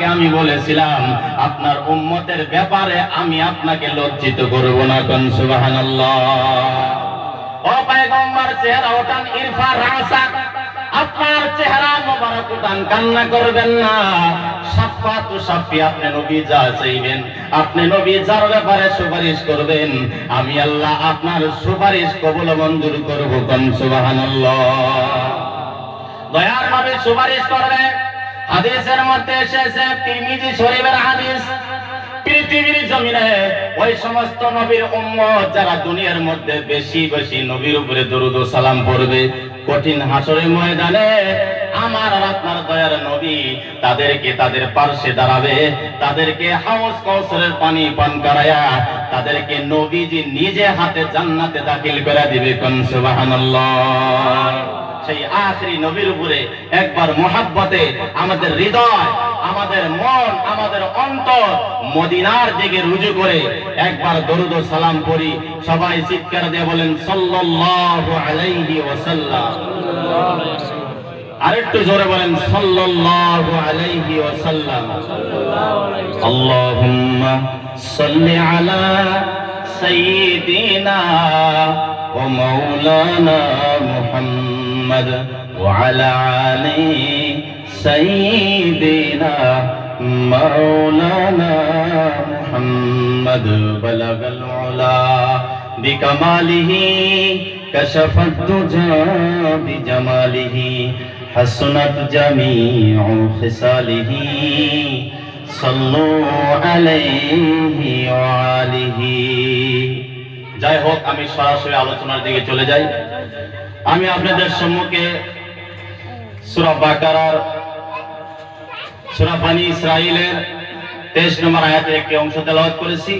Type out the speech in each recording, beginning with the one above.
আপনাকে আমি বলেছিলাম আপনার উম্মতের ব্যাপারে আমি আপনাকে লজ্জিত করব না। কোন সুবহানাল্লাহ। ও পয়গম্বর চেহারা ওঠান, ইরফা রাসা, আপনার চেহারা মোবারক উঠান, কান্না করবেন না। শাফাতু শাফি, আপনি নবী যা চাইবেন, আপনি নবী যার ব্যাপারে সুপারিশ করবেন, আমি আল্লাহ আপনার সুপারিশ কবুল মঞ্জুর করব। কোন সুবহানাল্লাহ। দয়ার নবী সুপারিশ করবে। হাদিসের মধ্যে এসেছে, তিরমিজি শরীফের হাদিস, পৃথিবীর জমিনে ওই সমস্ত নবীর উম্মত যারা দুনিয়ার মধ্যে বেশি বেশি নবীর উপরে দরুদ ও সালাম পড়বে, কঠিন হাসরের ময়দানে আমার আর আপনার দয়ার নবী তাদেরকে তাদের পার্শ্বে দাঁড়াবে, তাদেরকে হাউজ কাউসারের পানি পান করায়া তাদেরকে নবীজি নিজে হাতে জান্নাতে দাখিল করে দিবে। কোন সুবহানাল্লাহ। সেই আখেরি নবীর উপরে একবার মুহাব্বতে আমাদের হৃদয়, আমাদের মন, আমাদের অন্তর মদিনার দিকে রুজু করে একবার দরুদ ও সালাম পড়ি। সবাই চিৎকার দিয়ে বলেন সাল্লাল্লাহু আলাইহি ওয়াসাল্লাম। আরেকটু জোরে বলেন সাল্লাল্লাহু আলাইহি ওয়াসাল্লাম। আল্লাহুম্মা সাল্লি আলা সাইয়্যিদিনা ওয়া মাওলানা মুহাম্মদ ওয়া আলা আলি সাইয়্যিদিনা মাওলানা মুহাম্মদ। বালাগাল উলা বিকামালিহি কাশাফাত দুজা বিজামালিহি হাসনাত জামিউ খিসালিহি সাল্লু আলাইহি ওয়া আলিহি। যাই হোক, আমি সরাসরি আলোচনার দিকে চলে যাই। আমি আপনাদের সম্মুখে সূরা বাকারার, সূরা বনী ইসরাঈলের 23 নম্বর আয়াতের একটি অংশ তেলাওয়াত করেছি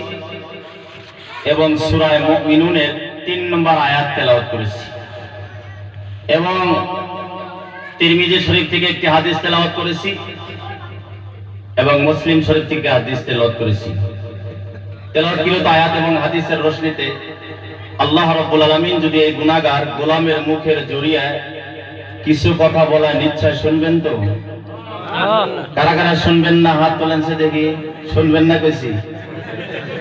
এবং সূরা মুমিনুনের 3 নম্বর আয়াত তেলাওয়াত করেছি এবং তিরমিজি শরীফ থেকে একটি হাদিস তেলাওয়াত করেছি এবং মুসলিম শরীফ থেকে হাদিস তেলাওয়াত করেছি। তেলাওয়াতকৃত আয়াত এবং হাদিসের রোশনীতে আল্লাহ রাব্বুল আলামিন যদি এই গুনাহগার গোলামের মুখের জরিয়ায় কিছু কথা বলার নিশ্চয় শুনবেন তো? কারা কারা শুনবেন না হাত তোলেন সে দেখি। শুনবেন না কইছি?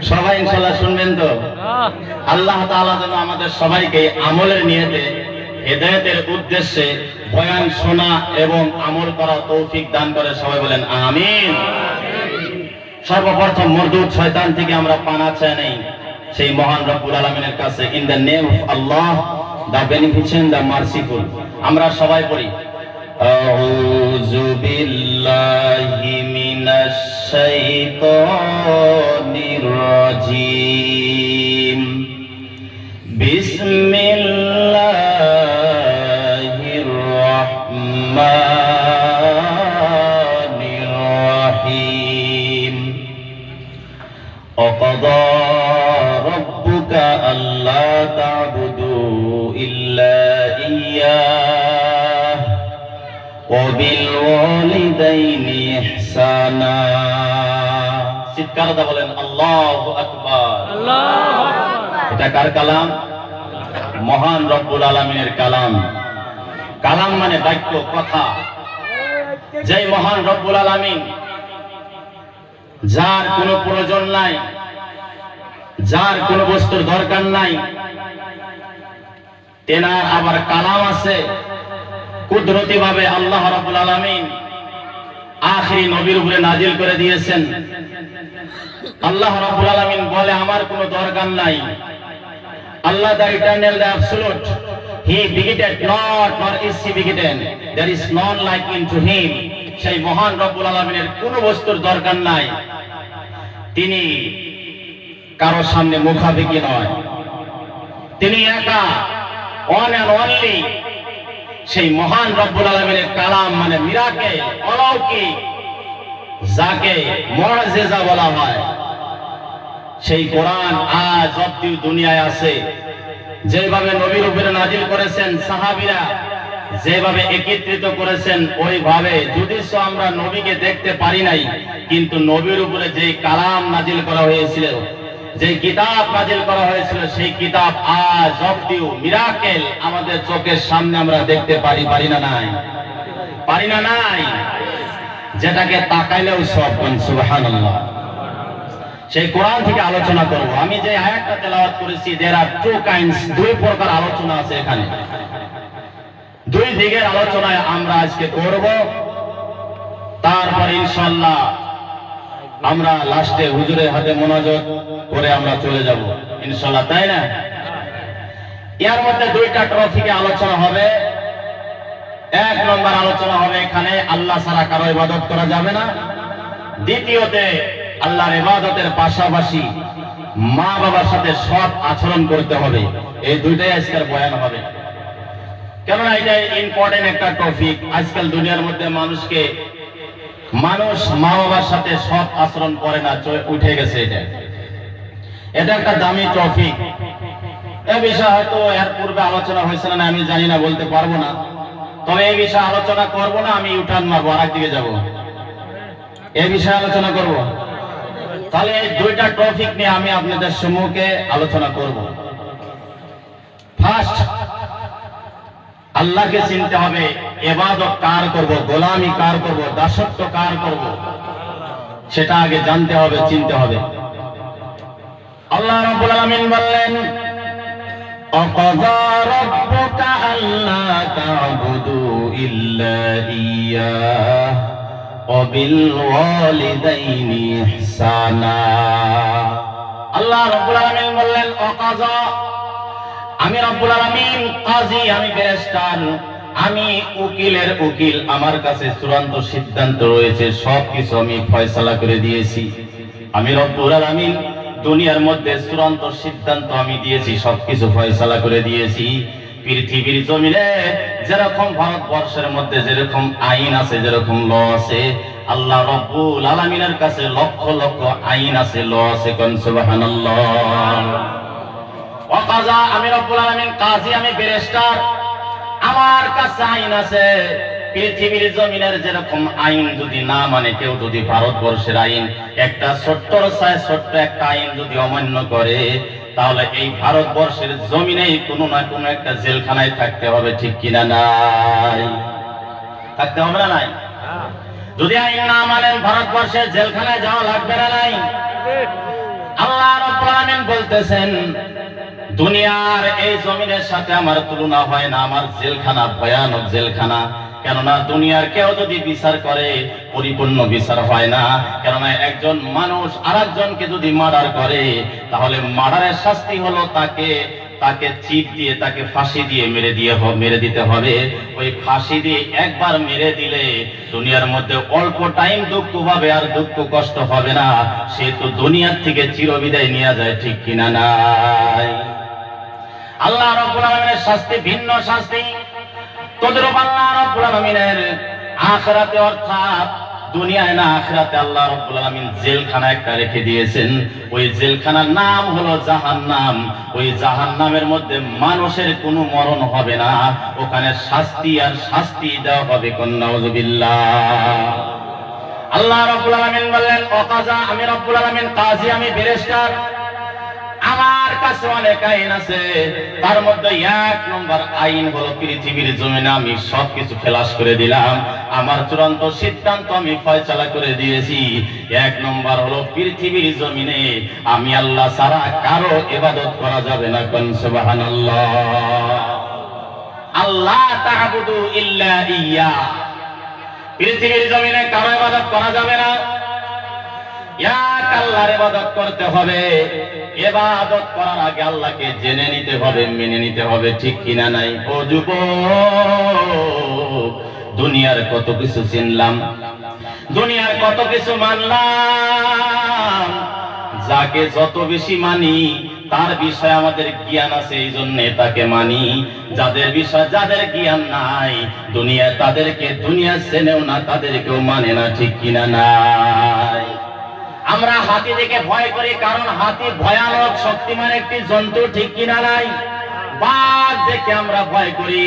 সবাই ইনশাআল্লাহ শুনবেন তো? আল্লাহ তাআলা যেন আমাদের সবাইকে আমলের নিয়তে হেদায়েতের উদ্দেশ্যে বয়ান শোনা এবং আমল করা তৌফিক দান করে। সবাই বলেন আমিন। সর্বপ্রথম মরদুদ শয়তান থেকে আমরা পানা চাই নেই সেই মহান রব্বুল আলামিনের কাছে। In the name of Allah, the বেনিফিশিয়েন্ট, the merciful. আমরা সবাই পড়ি আউযু বিল্লাহি মিনাশ শাইতানির রাজীম। বিসমিল্লাহির রাহমানির রাহিম। وقضى ربك ألا تعبدوا إلا إياه وبالوالدين إحسانا। চিৎকার দিয়ে বলেন আল্লাহু আকবার। আল্লাহু আকবার। এটা কার কালাম? মহান রব্বুল আলামিনের কালাম। কালাম মানে বাক্য, কথা। যেই মহান রব্বুল আলামিন, যার কোনো প্রয়োজন নাই, যার কোনো বস্তুর দরকার নাই, তেনার আবার কালাম আছে। কুদরতি ভাবে আল্লাহ রাব্বুল আলামিন আখিরি নবীর উপরে নাজিল করে দিয়েছেন। আল্লাহ রাব্বুল আলামিন বলে আমার কোনো দরকার নাই। আল্লাহ the eternal, the absolute, he begetted not nor is he begotten, there is none like unto him। সেই মহান রব্বুল আলামিনের কোনো বস্তুর দরকার নাই। তিনি কারো সামনে মুখাপেক্ষী নয়, তিনি একা, ওয়ান এন্ড অনলি। সেই মহান রব্বুল আলামিনের কালাম মানে মিরাকেল, অলৌকিক, যাকে মুআজিজা বলা হয়। সেই কোরআন আজ অব্দি দুনিয়ায় আছে। যেভাবে নবীর উপরে নাজিল করেছেন সাহাবীরা, যেভাবে একত্রিত করেছেন, ওইভাবে যদিও আমরা নবীকে দেখতে পারি নাই, কিন্তু নবীর উপরে যে কালাম নাজিল করা হয়েছিল, যে কিতাব নাজিল করা হয়েছিল, সেই কিতাব আজ অব্দিও মিরাকেল আমাদের চোখের সামনে আমরা দেখতে পারি। পারি না নাই? পারি না নাই? যেটাকে তাকাইলেও সব। সুবহানাল্লাহ। সেই কোরআন থেকে আলোচনা করব। আমি যে আয়াতটা তেলাওয়াত করেছি, there are two kinds, দুই প্রকার আলোচনা আছে এখানে। দুই দিকের আলোচনায় আমরা আজকে করব। তারপর ইনশাআল্লাহ আমরা লাস্টে হুজুরের হাতে মোনাজাত করে আমরা চলে যাব ইনশাআল্লাহ, তাই না? এর মধ্যে দুইটা টপিকে আলোচনা হবে। এক নম্বর আলোচনা হবে এখানে আল্লাহ ছাড়া কারো ইবাদত করা যাবে না। দ্বিতীয়তে আল্লাহর ইবাদতের পাশাপাশি মা বাবার সাথে সৎ আচরণ করতে হবে। এই দুইটাই আজকের বয়ান হবে, কেননা এটা ইম্পর্টেন্ট একটা টপিক। আজকাল দুনিয়ার মধ্যে মানুষ মা বাবার সাথে সৎ আচরণ করে না, উঠে গেছে। এটা একটা দামি টপিক। এ বিষয়ে হয়তো এর পূর্বে আলোচনা হয়েছিল না, আমি জানি না, বলতে পারবো না। তবে এই বিষয়ে আলোচনা করব না, আমি ইউটার্ন মারবো, আর একদিকে যাবো। এই বিষয়ে আলোচনা করব। তাহলে এই দুইটা টপিক নিয়ে আমি আপনাদের সম্মুখে আলোচনা করব। ফার্স্ট, আল্লাহকে চিনতে হবে। ইবাদত কার করব, গোলামি কার করব, দাসত্ব কার করব, সেটা আগে জানতে হবে, চিনতে হবে। আল্লাহ রাব্বুল আলামিন বললেন, وَقَضَى رَبُّكَ أَلَّا تَعْبُدُوا إِلَّا إِيَّاهُ وَبِالْوَالِدَيْنِ إِحْسَانًا। আল্লাহ রাব্বুল আলামিন বললেন, ওয়াকাযা, আমি রাব্বুল আলামিন কাজী, আমি ব্যারিস্টার, আমি উকিলের উকিল। আমার কাছে চূড়ান্ত সিদ্ধান্ত রয়েছে, সবকিছু আমি ফয়সালা করে দিয়েছি। আমি রাব্বুল আলামিন দুনিয়ার মধ্যে চূড়ান্ত সিদ্ধান্ত আমি দিয়েছি, সবকিছু ফয়সালা করে দিয়েছি। পৃথিবীর জমিনে যেরকম ভারতবর্ষের মধ্যে যেরকম আইন আছে, যেরকম ল আছে, আল্লাহ রাব্বুল আলামিনের কাছে লক্ষ লক্ষ আইন আছে, ল আছে। কোন সুবহানাল্লাহ। ওয়াকাযা, আমি রাব্বুল আলামিন কাজী, আমি ব্যারিস্টার, আমার কাছে আইন আছে। পৃথিবীর জমিনের যেরকম আইন যদি না মানে কেউ, যদি ভারতবর্ষের আইন একটা ছোট্ট একটা আইন যদি অমান্য করে, তাহলে এই ভারতবর্ষের জমিনেই কোনো না কোনো একটা জেলখানায় থাকতে হবে। ঠিক কিনা নাই? থাকতে হবে না নাই? যদি আইন না মানেন ভারতবর্ষের জেলখানায় যাওয়া লাগবে না নাই? আল্লাহ রাব্বুল আলামিন বলতেছেন, দুনিয়ার এই জমিনের সাথে আমার তুলনা হয় না, আমার জেলখানা ভয়ানক জেলখানা। কেননা দুনিয়ার কেউ যদি বিচার করে পরিপূর্ণ বিচার হয় না। কেননা একজন মানুষ আরেকজনকে যদি মার্ডার করে, তাহলে মার্ডারের শাস্তি হলো তাকে চিপ দিয়ে, তাকে ফাঁসি দিয়ে মেরে দিতে হবে। ওই ফাঁসি দিয়ে একবার মেরে দিলে দুনিয়ার মধ্যে অল্প টাইম দুঃখ পাবে, আর দুঃখ কষ্ট হবে না। সে তো দুনিয়ার থেকে চিরবিদায় নিয়ে যায়। ঠিক কিনা নাই? আল্লাহ রাব্বুল আলামিনের শাস্তি ভিন্ন শাস্তি। তদ্রূপ আল্লাহ রাব্বুল আলামিনের আখিরাতে, অর্থাৎ দুনিয়ায় না, আখিরাতে আল্লাহ রাব্বুল আলামিন জেলখানা একটা রেখে দিয়েছেন। ওই জেলখানার নাম হলো জাহান্নাম। ওই জাহান্নামের মধ্যে মানুষের কোনো মরণ হবে না, ওখানে শাস্তি আর শাস্তি দেওয়া হবে। নাউযুবিল্লাহ। আল্লাহ রাব্বুল আলামিন বললেন, ওয়াকাযা, আমি রাব্বুল আলামিন কাজী, আমি ব্যারিস্টার, আমার কাছে অনেক আইন আছে। তার মধ্যে এক নম্বর আইন হলো পৃথিবীর জমিনে আমি সবকিছু ফেলাস করে দিলাম। আমার চূড়ান্ত সিদ্ধান্ত আমি ফয়সালা করে দিয়েছি। এক নম্বর হলো পৃথিবীর জমিনে আমি আল্লাহ ছাড়া কারো ইবাদত করা যাবে না। কোন সুবহানাল্লাহ। আল্লাহ তা'বুদু ইল্লা ইয়্যা, পৃথিবীর জমিনে কারো ইবাদত করা যাবে না, এক আল্লাহর ইবাদত করতে হবে। ইবাদত করার আগে আল্লাহকে জেনে নিতে হবে, মেনে নিতে হবে। ঠিক কিনা নাই? ও যুবক, দুনিয়ার কত কিছু চিনলাম, দুনিয়ার কত কিছু মানলাম, যাকে যত বেশি মানি তার বিষয়ে আমাদের জ্ঞান আছে, এই জন্য তাকে মানি। যাদের বিষয়, যাদের জ্ঞান নাই, দুনিয়া তাদেরকে দুনিয়া চেনেও না, তাদেরকেও মানে না। ঠিক কিনা নাই? আমরা হাতি দেখে ভয় করি, কারণ হাতি ভয়ানক শক্তিমান একটি জন্তু। ঠিক কিনা নাই? বাঘ দেখে আমরা ভয় করি,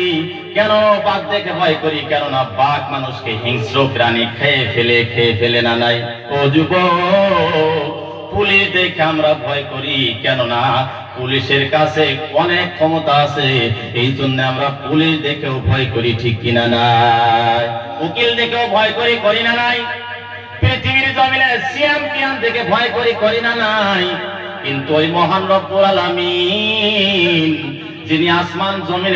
কেন বাঘ দেখে ভয় করি? কেননা বাঘ মানুষকে হিংস্র প্রাণী খেয়ে ফেলে না নাই? ও যুবক, পুলিশ দেখে আমরা ভয় করি, কেননা পুলিশের কাছে অনেক ক্ষমতা আছে, এই জন্য আমরা পুলিশ দেখেও ভয় করি। ঠিক কিনা নাই? উকিল দেখেও ভয় করি, করি না নাই? পৃথিবীর জমিনে চ্যাম্পিয়ন থেকে ভয় করি না নাই, কিন্তু ওই মহান রব্বুল আলামিন যিনি আসমান জমিনে